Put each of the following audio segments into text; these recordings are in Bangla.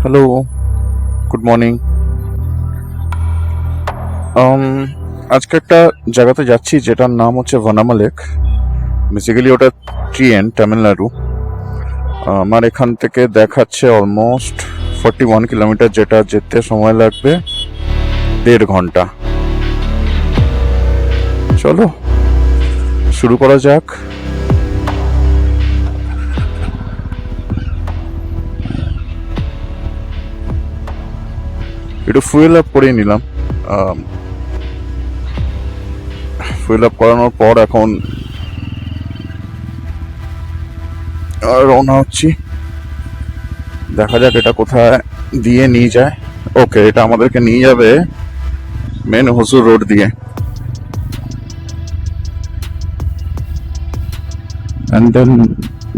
Hello, good morning. আজকে একটা জায়গাতে যাচ্ছি যেটার নাম হচ্ছে ভানামা লেক। বেসিক্যালি ওটা ট্রিএন, তামিলনাড়ু। আমার এখান থেকে দেখাচ্ছে অলমোস্ট 41 কিলোমিটার, যেটা যেতে সময় লাগবে 1.5 ঘন্টা। চলো শুরু করা যাক। একটু ফুয়েল আপ করে নিলাম। ফুয়েল আপ করানোর পর এখন রওনা হচ্ছি। দেখা যাক এটা কোথায় দিয়ে নিয়ে যায়। ওকে, এটা আমাদেরকে নিয়ে যাবে মেন হসুর রোড দিয়ে, অ্যান্ড দেন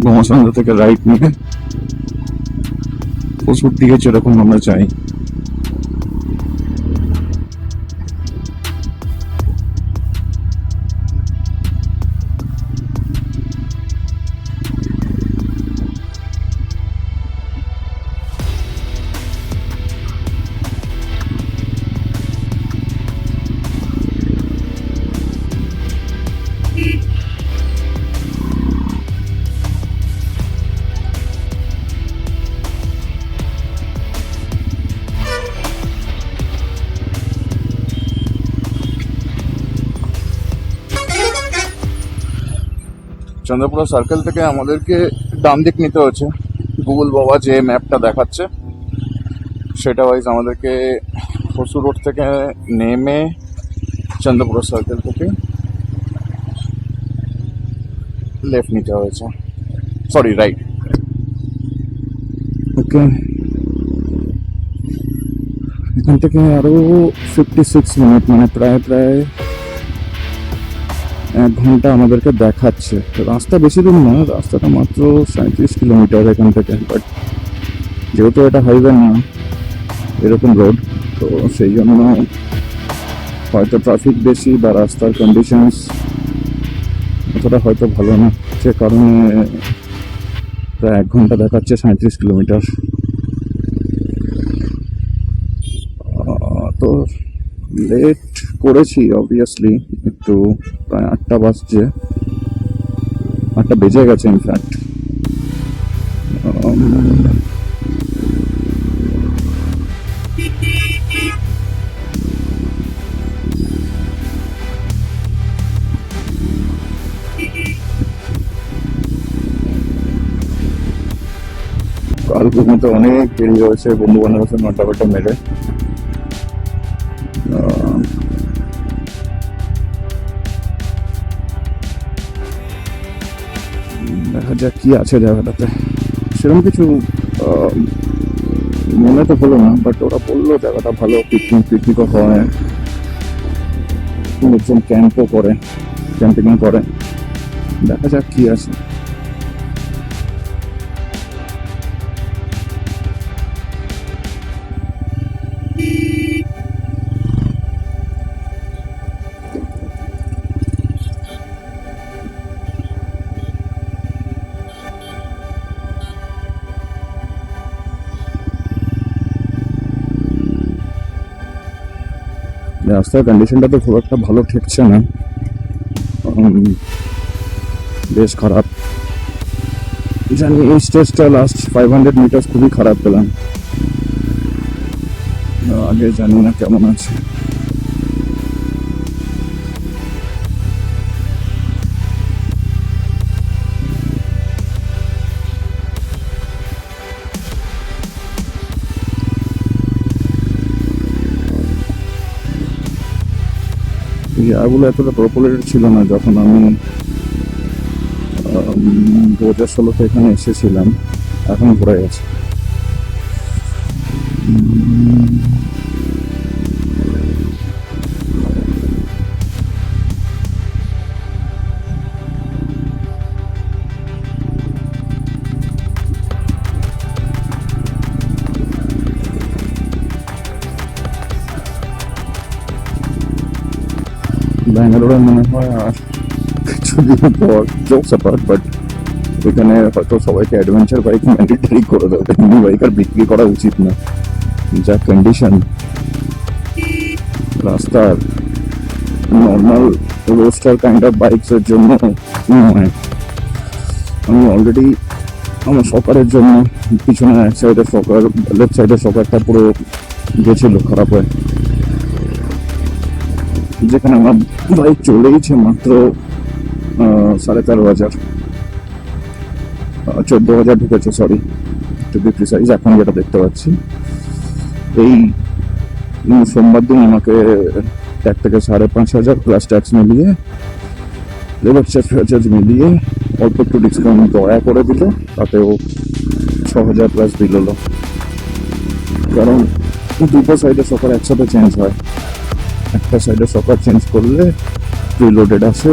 গোমাসান্দা থেকে রাইট নিয়ে হসুর দিকে যেরকম আমরা চাই। চন্দ্রপুরা সার্কেল থেকে আমাদেরকে ডান দিক নিতে হচ্ছে। গুগল বাবা যে ম্যাপটা দেখাচ্ছে সেটা ওয়াইজ আমাদেরকে হসু রোড থেকে নেমে চন্দ্রপুরা সার্কেল থেকে লেফট নিতে হয়েছে, সরি রাইট। ওকে, এখান থেকে আরো 56 মিনিট, মানে প্রায় 1 ঘন্টা আমাদেরকে দেখাচ্ছে। রাস্তা বেশি দূর না, রাস্তাটা মাত্র 37 কিলোমিটার এখান থেকে। বাট যেহেতু এটা হাইওয়ে না, এরকম রোড, তো সেই জন্য হয়তো ট্রাফিক বেশি বা রাস্তার কন্ডিশনস অতটা হয়তো ভালো না, সে কারণে প্রায় 1 ঘন্টা দেখাচ্ছে 37 কিলোমিটার। তো লেট করেছি অবভিয়াসলি একটু, প্রায় 8টা বাজছে, 8টা বেজে গেছে ইনফ্যাক্ট। কাল ঘুমোতে অনেক দেরি হয়েছে, বন্ধু বান্ধবের সাথে আড্ডা বাড্ডা মেরে। দেখা যাক কি আছে জায়গাটাতে। সেরকম কিছু মনে তো হলো না, বাট ওরা বললো জায়গাটা ভালো, পিকনিকও হয়, লোকজন ক্যাম্পও করে, ক্যাম্পিং করে। দেখা যাক কি আছে। রাস্তার কন্ডিশনটা তো খুব একটা ভালো ঠেকছে না, বেশ খারাপ। জানি এই স্টেজটা লাস্ট 500 মিটার খুবই খারাপ পেলাম, আগে জানি না কেমন আছে। জায়গাগুলো এতটা পপুলেটেড ছিল না যখন আমি 2016-তে এখানে এসেছিলাম, এখন ভরে গেছে। ব্যাঙ্গালোরে মনে হয় আর কিছুদিন পর, জোকস অ্যাপার্ট, বাট এখানে হয়তো সবাইকে অ্যাডভেঞ্চার বাইক ম্যান্ডেটরি করে দেবে, মিনি বাইক আর বিক্রি করা উচিত না, যা কন্ডিশন রাস্তার। Normal roadster kind of bikes এর জন্য নয়। আমি অলরেডি আমার সকারের জন্য পিছনে এক সাইডের সকার, লেফট সাইডের সকারটা পুরো গেছিল খারাপ হয়ে, যেখানে আমার বাইক চলেইছে মাত্র 13,500, 14,000 ঢুকেছে, সরি টু বি প্রিসাইজ। এখন যেটা দেখতে পাচ্ছি এই সোমবার দিন আমাকে ট্যাগ থেকে 5,500 প্লাস ট্যাক্স মিলিয়ে, লেবার চার্জ মিলিয়ে অল্প একটু ডিসকাউন্ট দয়া করে দিল, তাতেও 6,000 প্লাস বিল হলো। কারণ দুটো সাইডের সকার একসাথে চেঞ্জ হয়, একটা সাইডের সকার চেঞ্জ করলে প্রিলোডেড আসে,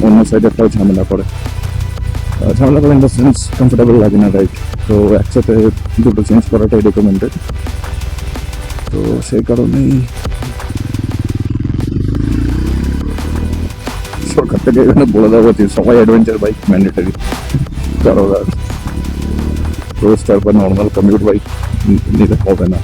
অন্য সাইডেরটাও ঝামেলা করে ইন দ্য সেন্স কমফোর্টেবল লাগে না, রাইট? তো একসাথে দুটো চেঞ্জ করাটাই রেকমেন্ডেড। তো সেই কারণেই সরকার থেকে এখানে বলে দেওয়া উচিত সবাই অ্যাডভেঞ্চার বাইক ম্যান্ডেটরি, কারণ আর রোস্টার বা নর্মাল কমিউট বাইক নিতে হবে না।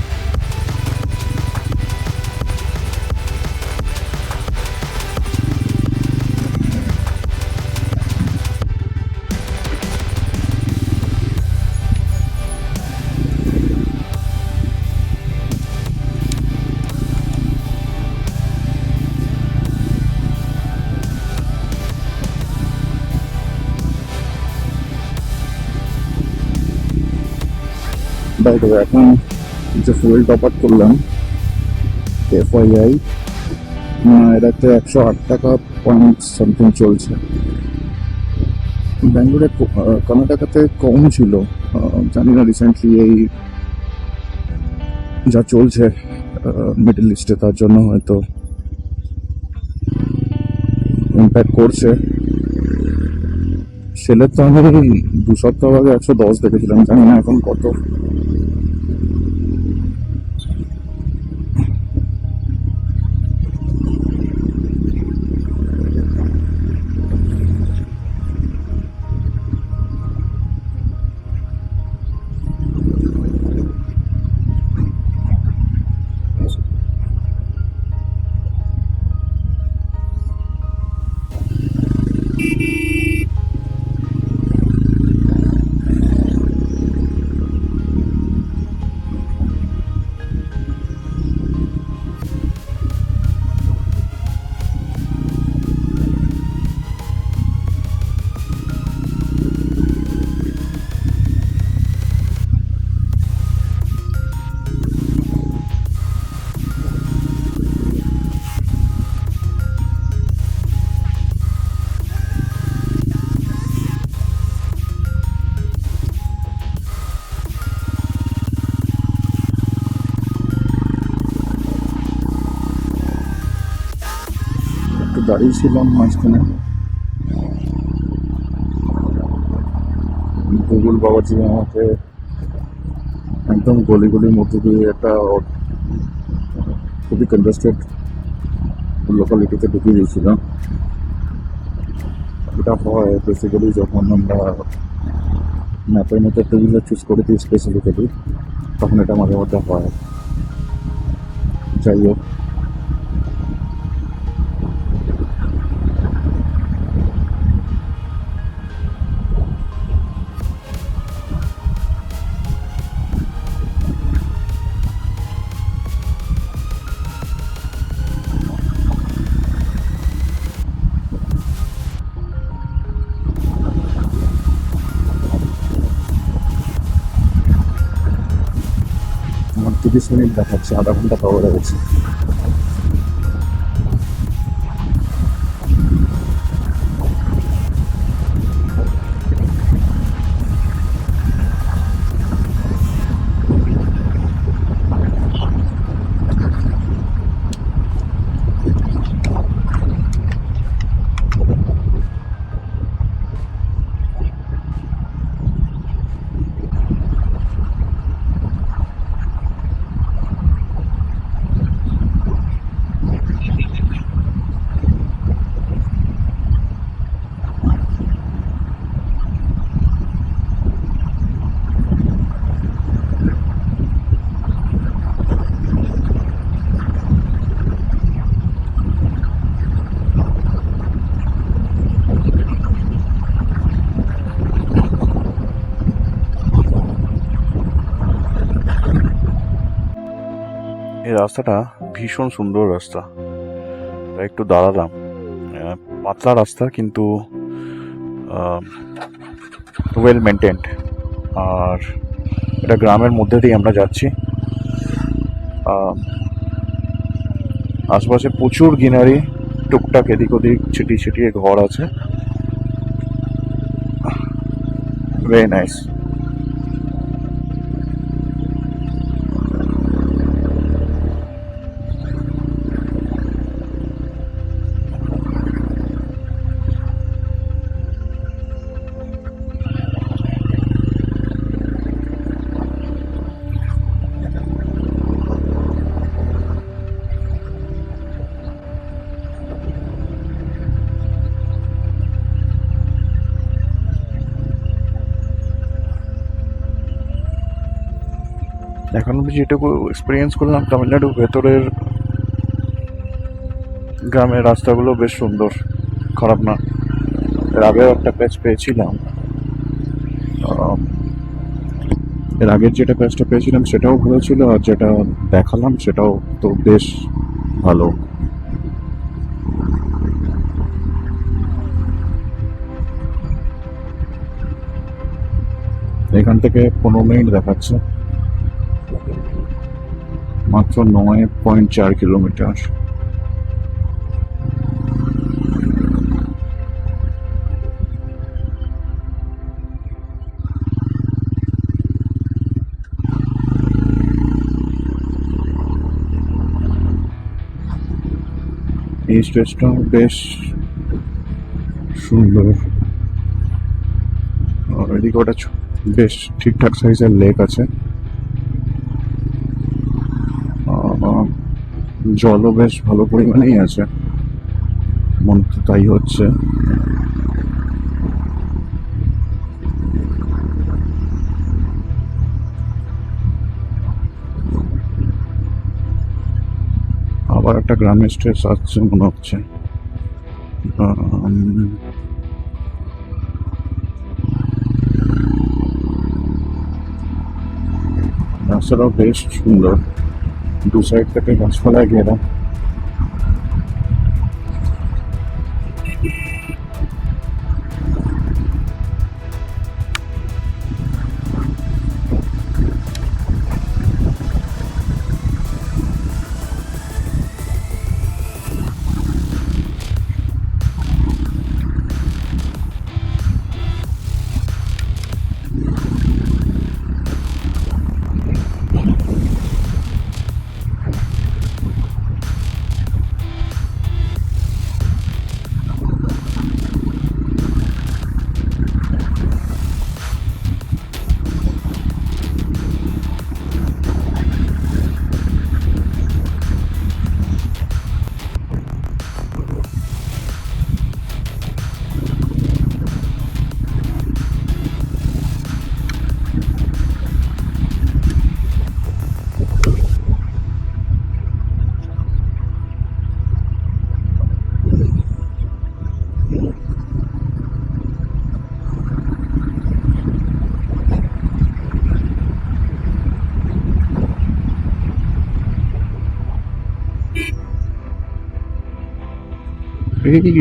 বাই দ্য ওয়ে, এখন যে ফুয়েল টপ আপ করলাম FYI, এটাতে 108 টাকা পয়েন্ট সামথিং চলছে। ব্যাঙ্গালোরে কর্ণাটকাতে কম ছিল, জানি না রিসেন্টলি এই যা চলছে মিডল ইস্টে তার জন্য হয়তো ইম্প্যাক্ট করছে। সেলের তো আমি 2 সপ্তাহ আগে 110 দেখেছিলাম, জানি না এখন কত। দাঁড়িয়েছিলাম মাঝখানে, গুগল বাবাজি আমাকে একদম গলির মধ্যে দিয়ে একটা খুবই কনজেস্টেড লোকালিটিতে ঢুকিয়ে দিয়েছিল। এটা হয় বেসিক্যালি যখন আমরা ম্যাপের মধ্যে একটা জিনিস চুজ করে দিই স্পেসিফিক্যালি, তখন এটা মাঝে মধ্যে হয়। যাই হোক, আমার 30 মিনিট দেখাচ্ছে, আধা ঘন্টা কভার গেছে। এই রাস্তাটা ভীষণ সুন্দর রাস্তা। তাই একটু দাঁড়ালাম। পাতলা রাস্তা কিন্তু ওয়েল মেনটেন্ড। আর এটা গ্রামের মধ্যে দিয়ে আমরা যাচ্ছি। আশপাশে প্রচুর গ্রিনারি, টুকটাক এদিক ওদিক ছিটিয়ে ছিটিয়ে ঘর আছে। Very nice. এখন অব্দি যেটুকু এক্সপিরিয়েন্স করলাম, তামিলনাড়ুর ভেতরের গ্রামের রাস্তাগুলো বেশ সুন্দর, খারাপ না। এর আগেও একটা প্যাচ পেয়েছিলাম। এর আগের যেটা প্যাচটা পেয়েছিলাম সেটাও ভালো ছিল, আর যেটা দেখালাম সেটাও তো বেশ ভালো। এখান থেকে 15 মিনিট দেখাচ্ছে, মাত্র 9.4 কিলোমিটার। এই স্টেশনটা বেশ সুন্দর। আর এদিকে ওটা বেশ ঠিকঠাক সাইজের লেক আছে। জলও বেশ ভালো পরিমাণেই আছে, মনে তো তাই হচ্ছে। আবার একটা গ্রামের স্টেজ আসছে মনে হচ্ছে। রাস্তাটাও বেশ সুন্দর, দু সাইড থেকে গাছপালায় ঘেরা।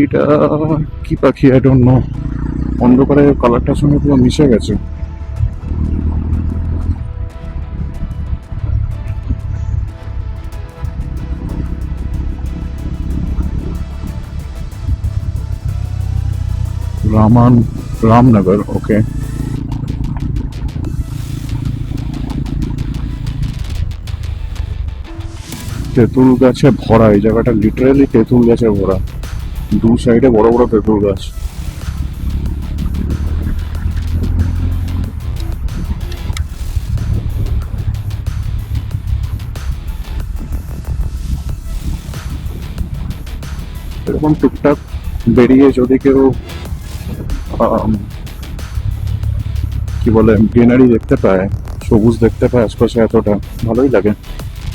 এইটা কি পাখি, আই ডোন্ট নো। অন্ধকারে কালারটার সঙ্গে পুরো মিশে গেছে। রামনগর, ওকে। তেঁতুল গাছে ভরা এই জায়গাটা, লিটারালি তেঁতুল গাছে ভরা। দু সাইডে বড় বড় তেঁতুল গাছ। এরকম টুকটাক বেরিয়ে যদি কেউ কি বলে গ্রিনারি দেখতে পায়, সবুজ দেখতে পায় আশপাশে, এতটা ভালোই লাগে।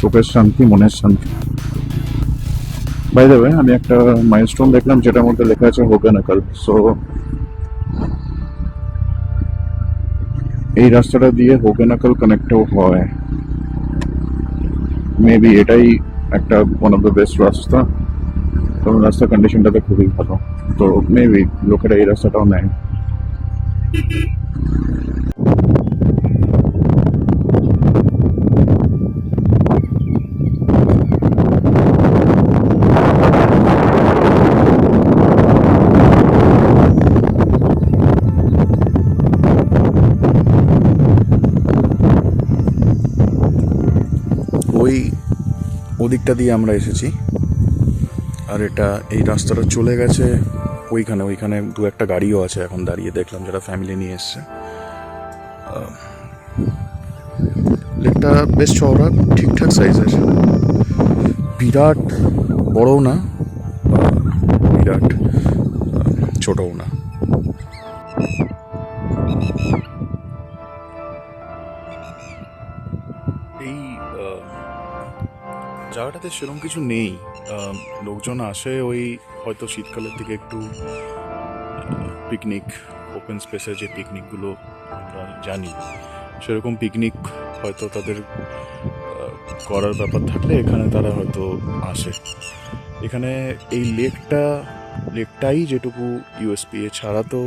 চোখের শান্তি, মনের শান্তি। বাই দ্য ওয়ে, আমি একটা মাইলস্টোন দেখলাম যেটার মধ্যে লেখা আছে হোগেনাকল। সো এই রাস্তাটা দিয়ে হোগেনাকল কানেক্টও হয়। মেবি এটাই একটা ওয়ান অফ দ্য বেস্ট রাস্তা, কারণ রাস্তার কন্ডিশনটাতে খুবই ভালো। তো মেবি লোকেরা এই রাস্তাটাও নেয়। ওদিকটা দিয়ে আমরা এসেছি, আর এটা এই রাস্তাটা চলে গেছে ওইখানে দু একটা গাড়িও আছে এখন দাঁড়িয়ে, দেখলাম যারা ফ্যামিলি নিয়ে এসছে। লেকটা বেশ চওড়া, ঠিকঠাক সাইজের, বিরাট বড়ও না, বিরাট ছোটও না। এই জায়গাটাতে সেরকম কিছু নেই, লোকজন আসে ওই হয়তো শীতকালের দিকে একটু পিকনিক, ওপেন স্পেসে যে পিকনিকগুলো আমরা জানি সেরকম পিকনিক হয়তো তাদের করার ব্যাপার থাকলে এখানে তারা হয়তো আসে। এখানে এই লেকটাই যেটুকু ইউএসপি, ছাড়া তো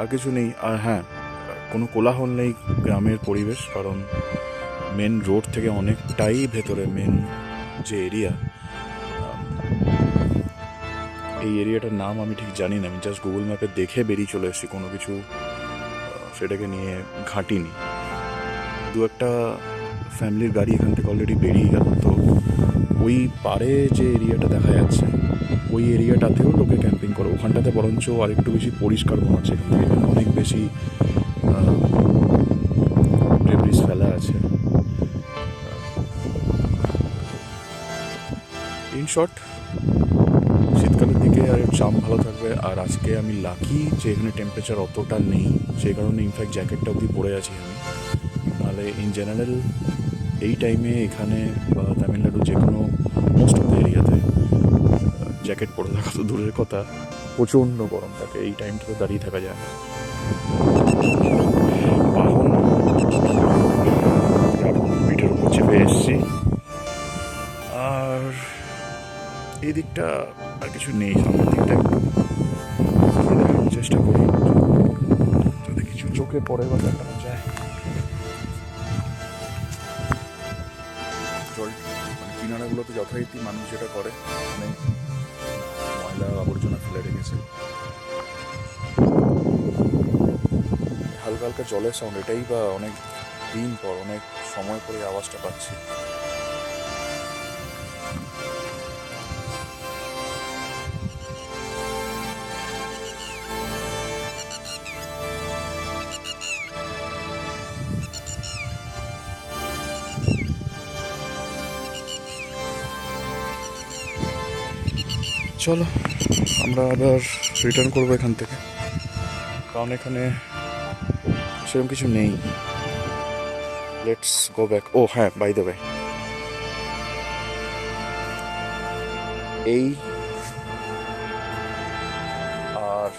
আর কিছু নেই। আর হ্যাঁ, কোনো কোলাহল নেই গ্রামের পরিবেশ, কারণ মেন রোড থেকে অনেকটাই ভেতরে মেন যে এরিয়া, এই এরিয়াটার নাম আমি ঠিক জানি না, আমি জাস্ট গুগল ম্যাপে দেখে বেরিয়ে চলে এসেছি, কোনো কিছু সেটাকে নিয়ে ঘাঁটিনি। দু একটা ফ্যামিলির গাড়ি এখান থেকে অলরেডি বেরিয়ে গেল। তো ওই পারে যে এরিয়াটা দেখা যাচ্ছে ওই এরিয়াটাতেও লোকে ক্যাম্পিং করে, ওখানটাতে বরঞ্চ আরেকটু বেশি পরিষ্কার মনে হচ্ছে, এখান থেকে অনেক বেশি ডেব্রিস ফেলা আছে। ইন শর্ট, শীতকালের দিকে আর চাম ভালো থাকবে। আর আজকে আমি লাকি যে এখানে টেম্পারেচার অতটা নেই, সেই কারণে ইনফ্যাক্ট জ্যাকেটটা অবধি পরে আছি আমি। নাহলে ইন জেনারেল এই টাইমে এখানে বা তামিলনাড়ু যে কোনো মোস্ট অফ দ্য এরিয়াতে জ্যাকেট পরে থাকা তো দূরের কথা, প্রচণ্ড গরম থাকে এই টাইমটাতে, দাঁড়িয়ে থাকা যায় না। বাহন পিঠের উপর চেপে এসছি, আর এই দিকটা আর কিছু নেই। সামনের দিকটা একটু দেখানোর চেষ্টা করি যদি কিছু চোখে পড়ে বা দেখানো যায়। জল কিনারাগুলোতে যথারীতি মানুষ যেটা করে, মানে ময়লা আবর্জনা ফেলে রেখেছে, হালকা হালকা জলের সাউন্ড, এটাই বা অনেক দিন পর অনেক সময় পরে আওয়াজটা পাচ্ছি। চলো আমরা আবার রিটার্ন করবো এখান থেকে, কারণ এখানে সেরকম কিছু নেই। Let's go back. ও হ্যাঁ, বাই দ্য ওয়ে, এই আর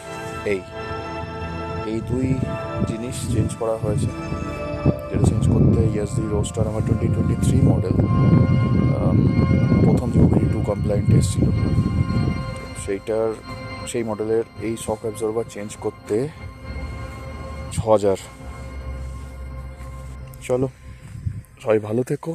এই দুই জিনিস চেঞ্জ করা হয়েছে, যেটা চেঞ্জ করতে ইয়াসডি রোস্টার আমার 2023 মডেল, প্রথম যে OBD2 কমপ্লায়েন্ট এসেছিল সেই মডেলের এই শক অ্যাবজর্ভার চেঞ্জ করতে 6000। চলো সবাই ভালো থেকো।